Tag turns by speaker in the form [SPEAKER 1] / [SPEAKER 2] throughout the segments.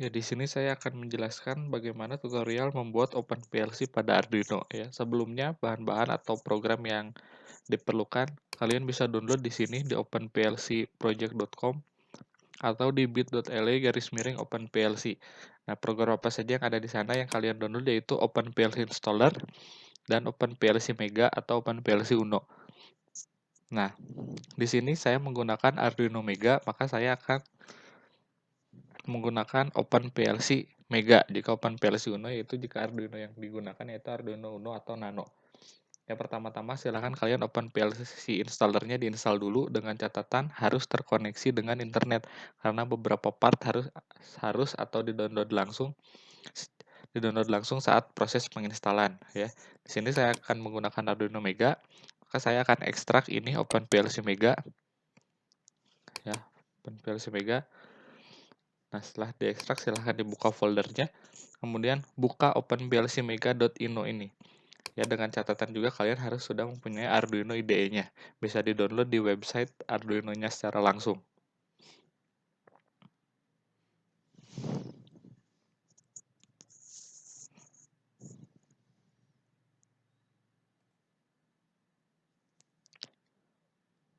[SPEAKER 1] Ya, di sini saya akan menjelaskan bagaimana tutorial membuat OpenPLC pada Arduino ya. Sebelumnya, bahan-bahan atau program yang diperlukan kalian bisa download di sini di openplcproject.com atau di bit.ly/openplc. Nah, program apa saja yang ada di sana yang kalian download yaitu OpenPLC Installer dan OpenPLC Mega atau OpenPLC Uno. Nah, di sini saya menggunakan Arduino Mega, maka saya akan menggunakan OpenPLC Mega. Jika OpenPLC Uno yaitu jika Arduino yang digunakan yaitu Arduino Uno atau Nano. Ya, pertama-tama silahkan kalian OpenPLC installernya diinstal dulu dengan catatan harus terkoneksi dengan internet karena beberapa part harus atau didownload langsung saat proses penginstalan ya. Di sini saya akan menggunakan Arduino Mega, maka saya akan ekstrak ini OpenPLC Mega ya, OpenPLC Mega. Nah, setelah diekstrak silahkan dibuka foldernya, kemudian buka openplcmega.ino ini. Ya, dengan catatan juga kalian harus sudah mempunyai Arduino IDE-nya. Bisa di-download di website Arduino-nya secara langsung.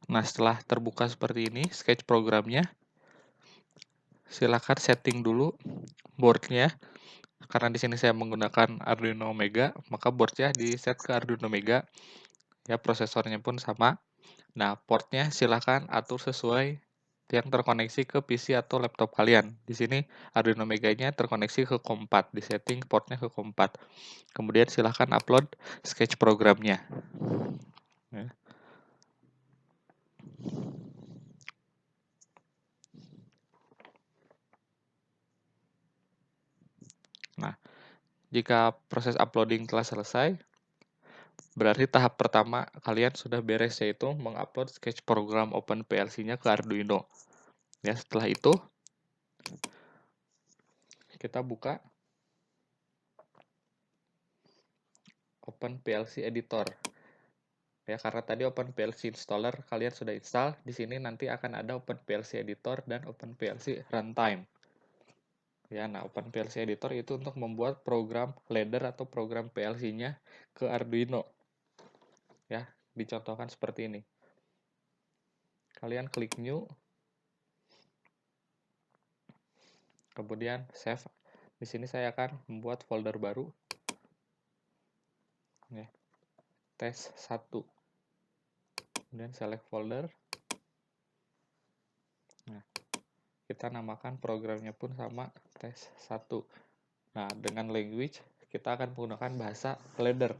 [SPEAKER 1] Nah, setelah terbuka seperti ini, sketch programnya, silakan setting dulu boardnya. Karena di sini saya menggunakan Arduino Mega, maka boardnya di set ke Arduino Mega. Ya, prosesornya pun sama. Nah, portnya silahkan atur sesuai yang terkoneksi ke PC atau laptop kalian. Di sini Arduino Mega-nya terkoneksi ke COM4, di setting portnya ke COM4. Kemudian silahkan upload sketch programnya. Ya. Nah, jika proses uploading telah selesai, berarti tahap pertama kalian sudah beres, yaitu mengupload sketch program OpenPLC-nya ke Arduino. Ya, setelah itu kita buka OpenPLC Editor. Ya, karena tadi OpenPLC Installer kalian sudah install, di sini nanti akan ada OpenPLC Editor dan OpenPLC Runtime. Ya, nah OpenPLC Editor itu untuk membuat program ladder atau program PLC-nya ke Arduino. Ya, dicontohkan seperti ini. Kalian klik New, kemudian Save. Di sini saya akan membuat folder baru. Ya, tes 1. Kemudian select folder. Nah, kita namakan programnya pun sama, tes 1. Nah, dengan language kita akan menggunakan bahasa ladder.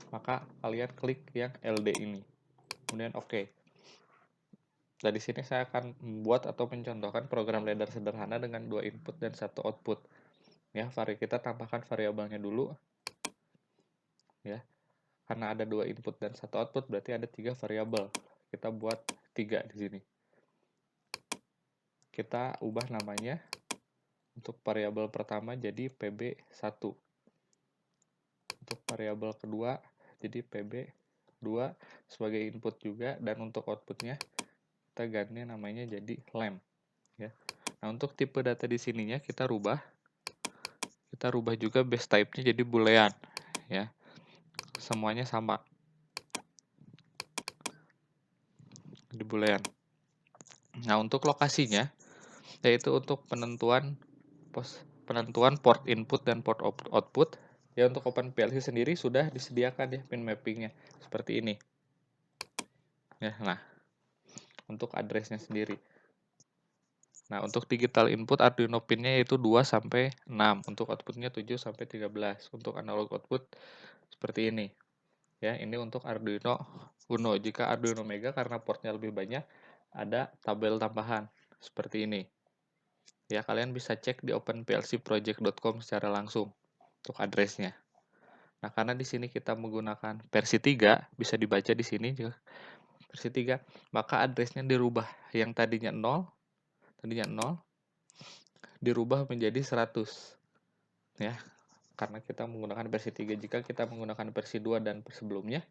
[SPEAKER 1] Maka kalian klik yang LD ini. Kemudian OK. Nah, di sini saya akan membuat atau mencontohkan program ladder sederhana dengan 2 input dan 1 output. Ya, kita tambahkan variabelnya dulu. Ya. Karena ada 2 input dan 1 output, berarti ada 3 variabel. Kita buat 3 di sini. Kita ubah namanya untuk variabel pertama jadi PB1. Untuk variabel kedua jadi PB2 sebagai input juga, dan untuk outputnya kita ganti namanya jadi lamp. Ya. Nah, untuk tipe data di sininya kita rubah juga base type-nya jadi boolean. Ya. Semuanya sama. Di boolean. Nah, untuk lokasinya yaitu untuk penentuan port input dan port output. Ya, untuk OpenPLC sendiri sudah disediakan ya pin mappingnya seperti ini. Ya, nah untuk address-nya sendiri. Nah, untuk digital input Arduino pin-nya yaitu 2 sampai 6, untuk outputnya 7 sampai 13. Untuk analog output seperti ini. Ya, ini untuk Arduino Uno. Jika Arduino Mega karena portnya lebih banyak, ada tabel tambahan seperti ini. Ya, kalian bisa cek di openplcproject.com secara langsung untuk address-nya. Nah, karena di sini kita menggunakan versi 3, bisa dibaca di sini juga versi 3, maka address-nya dirubah. Yang tadinya 0 dirubah menjadi 100. Ya, karena kita menggunakan versi 3. Jika kita menggunakan versi 2 dan sebelumnya,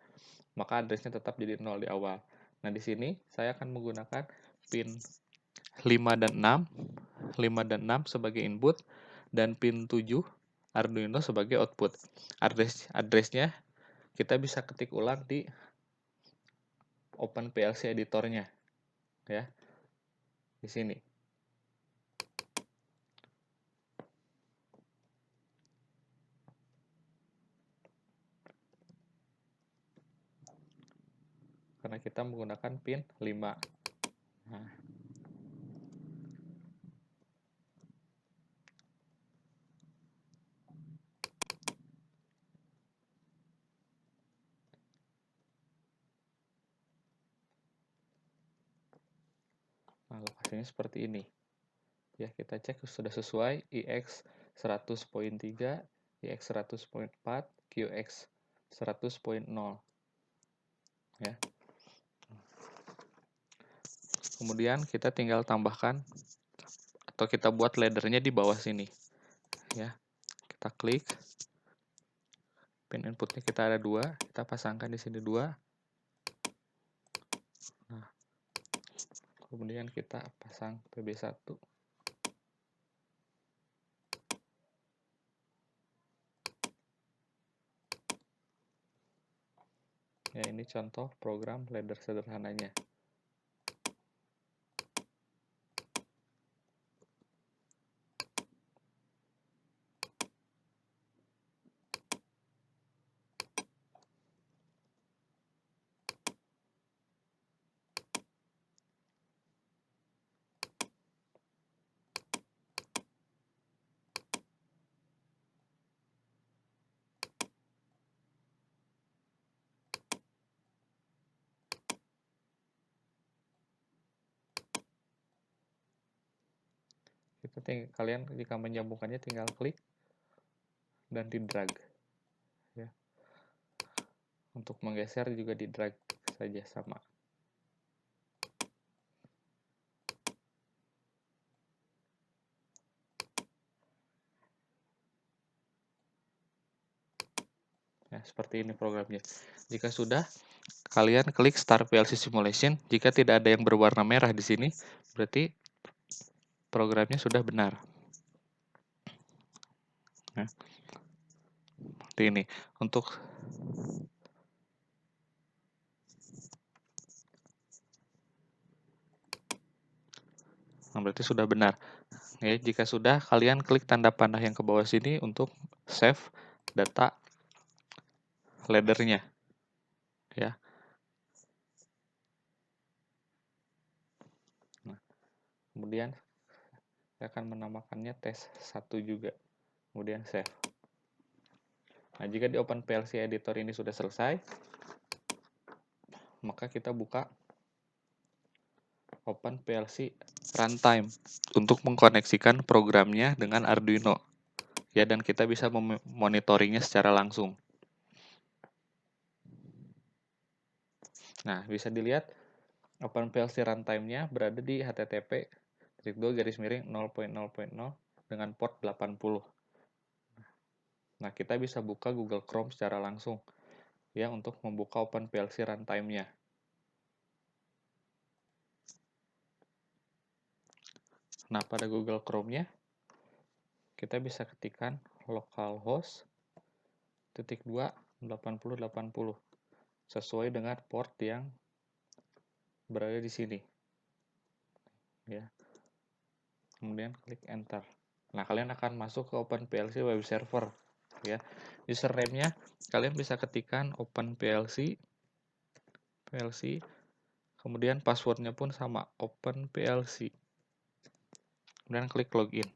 [SPEAKER 1] maka address-nya tetap jadi 0 di awal. Nah, di sini saya akan menggunakan pin 5 dan 6 sebagai input dan pin 7 Arduino sebagai output. Address-nya kita bisa ketik ulang di OpenPLC editornya, ya, di sini. Karena kita menggunakan pin 5. Nah, lokasinya seperti ini. Ya, kita cek sudah sesuai IX 100.3, IX 100.4, QX 100.0. Ya. Kemudian kita tinggal tambahkan atau kita buat laddernya di bawah sini. Ya. Kita klik. Pin inputnya kita ada 2, kita pasangkan di sini 2. Nah, kemudian kita pasang PB1. Ya, ini contoh program ladder sederhananya. Kalian jika menyambungkannya tinggal klik dan di drag. Ya. Untuk menggeser juga di drag saja sama. Ya, seperti ini programnya. Jika sudah, kalian klik Start PLC Simulation. Jika tidak ada yang berwarna merah di sini, berarti programnya sudah benar. Nah, seperti ini. Berarti sudah benar. Ya, jika sudah, kalian klik tanda panah yang ke bawah sini untuk save data laddernya. Ya. Nah, kemudian saya akan menamakannya tes 1 juga. Kemudian save. Nah, jika di OpenPLC editor ini sudah selesai, maka kita buka OpenPLC Runtime untuk mengkoneksikan programnya dengan Arduino. Ya, dan kita bisa memonitoringnya secara langsung. Nah, bisa dilihat OpenPLC Runtime-nya berada di http://0.0.0 dengan port 80. Nah, kita bisa buka Google Chrome secara langsung ya untuk membuka OpenPLC Runtime-nya. Nah, pada Google Chrome-nya kita bisa ketikkan localhost /2 8080 sesuai dengan port yang berada di sini. Ya. Kemudian klik enter. Nah, kalian akan masuk ke OpenPLC web server. Ya. Username-nya kalian bisa ketikkan OpenPLC kemudian password-nya pun sama OpenPLC. Kemudian klik login.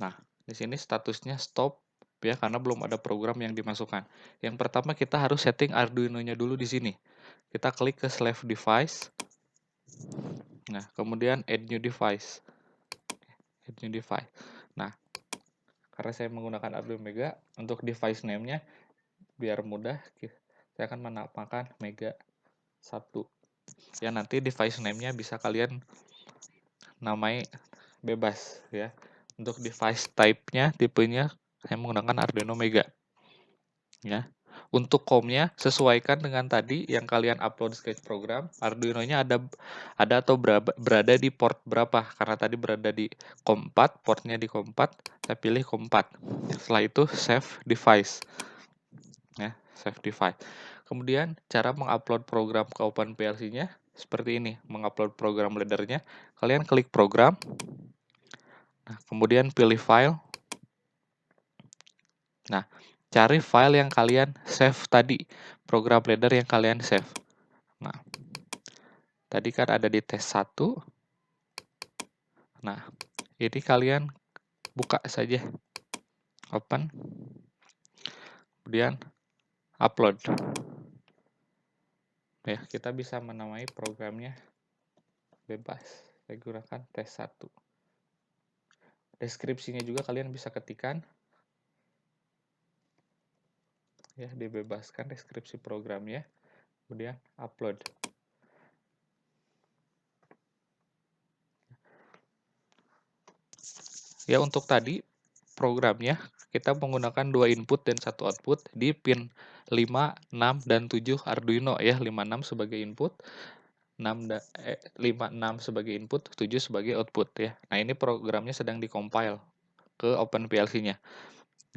[SPEAKER 1] Nah, di sini statusnya stop ya karena belum ada program yang dimasukkan. Yang pertama kita harus setting Arduino-nya dulu di sini. Kita klik ke Slave Device. Nah, kemudian Add New Device. Nah, karena saya menggunakan Arduino Mega, untuk device name-nya biar mudah, saya akan menamakan Mega 1. Ya, nanti device name-nya bisa kalian namai bebas ya. Untuk device type-nya, tipenya saya menggunakan Arduino Mega. Ya. Untuk COM-nya sesuaikan dengan tadi yang kalian upload sketch program. Arduino-nya ada atau berada di port berapa? Karena tadi berada di COM 4, portnya di COM 4, saya pilih COM 4. Setelah itu save device. Ya, save device. Kemudian cara mengupload program ke OpenPLC-nya seperti ini. Mengupload program loader-nya, kalian klik program. Nah, kemudian pilih file. Nah, cari file yang kalian save tadi, program loader yang kalian save. Nah, tadi kan ada di tes 1. Nah, ini kalian buka saja, open, kemudian upload. Ya, kita bisa menamai programnya bebas. Saya gunakan tes 1. Deskripsinya juga kalian bisa ketikkan. Ya, dibebaskan deskripsi programnya, kemudian upload. Ya, untuk tadi programnya kita menggunakan 2 input dan 1 output di pin 5, 6, dan 7 Arduino ya. 5, 6 sebagai input, 5, 6 sebagai input, 7 sebagai output ya. Nah, ini programnya sedang dikompil ke OpenPLC-nya.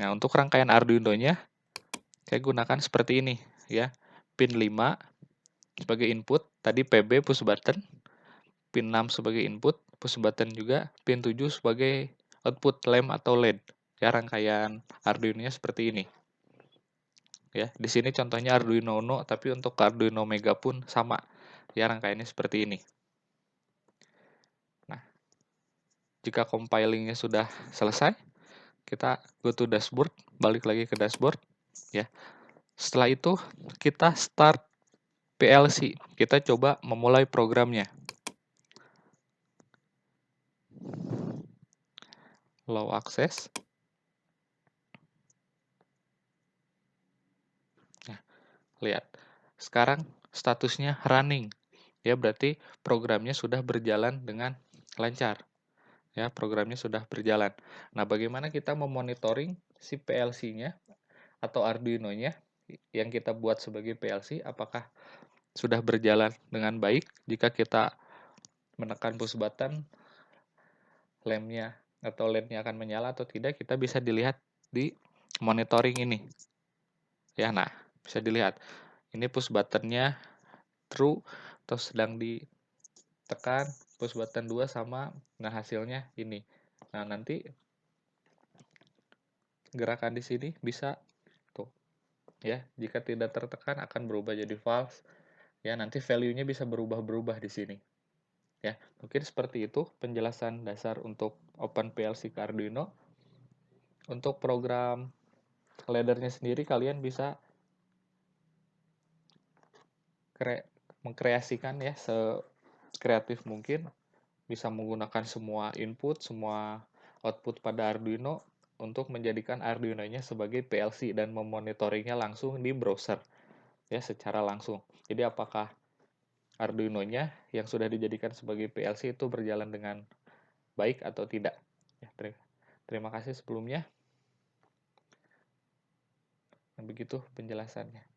[SPEAKER 1] Nah, untuk rangkaian Arduino-nya saya gunakan seperti ini ya. Pin 5 sebagai input, tadi PB push button, pin 6 sebagai input, push button juga, pin 7 sebagai output lamp atau LED. Ya, rangkaian Arduino-nya seperti ini. Ya, di sini contohnya Arduino Uno, tapi untuk Arduino Mega pun sama. Ya, rangkaiannya seperti ini. Nah, jika compilingnya sudah selesai, kita go to dashboard, balik lagi ke dashboard. Ya, setelah itu kita start PLC. Kita coba memulai programnya. Low access. Nah, lihat. Sekarang statusnya running. Ya, berarti programnya sudah berjalan dengan lancar. Ya, programnya sudah berjalan. Nah, bagaimana kita memonitoring si PLC-nya atau Arduino-nya yang kita buat sebagai PLC, apakah sudah berjalan dengan baik? Jika kita menekan push button, lamp-nya atau LED-nya akan menyala atau tidak, kita bisa dilihat di monitoring ini. Ya, nah, bisa dilihat. Ini push button-nya true atau sedang ditekan, push button 2 sama, nah hasilnya ini. Nah, nanti gerakan di sini bisa tuh ya, jika tidak tertekan akan berubah jadi false. Ya, nanti value-nya bisa berubah-berubah di sini. Ya, mungkin seperti itu penjelasan dasar untuk OpenPLC ke Arduino. Untuk program ladder-nya sendiri kalian bisa mengkreasikan ya sekreatif mungkin, bisa menggunakan semua input, semua output pada Arduino untuk menjadikan Arduino-nya sebagai PLC dan memonitoringnya langsung di browser ya, secara langsung. Jadi apakah Arduino-nya yang sudah dijadikan sebagai PLC itu berjalan dengan baik atau tidak. Ya, terima kasih sebelumnya. Begitu penjelasannya.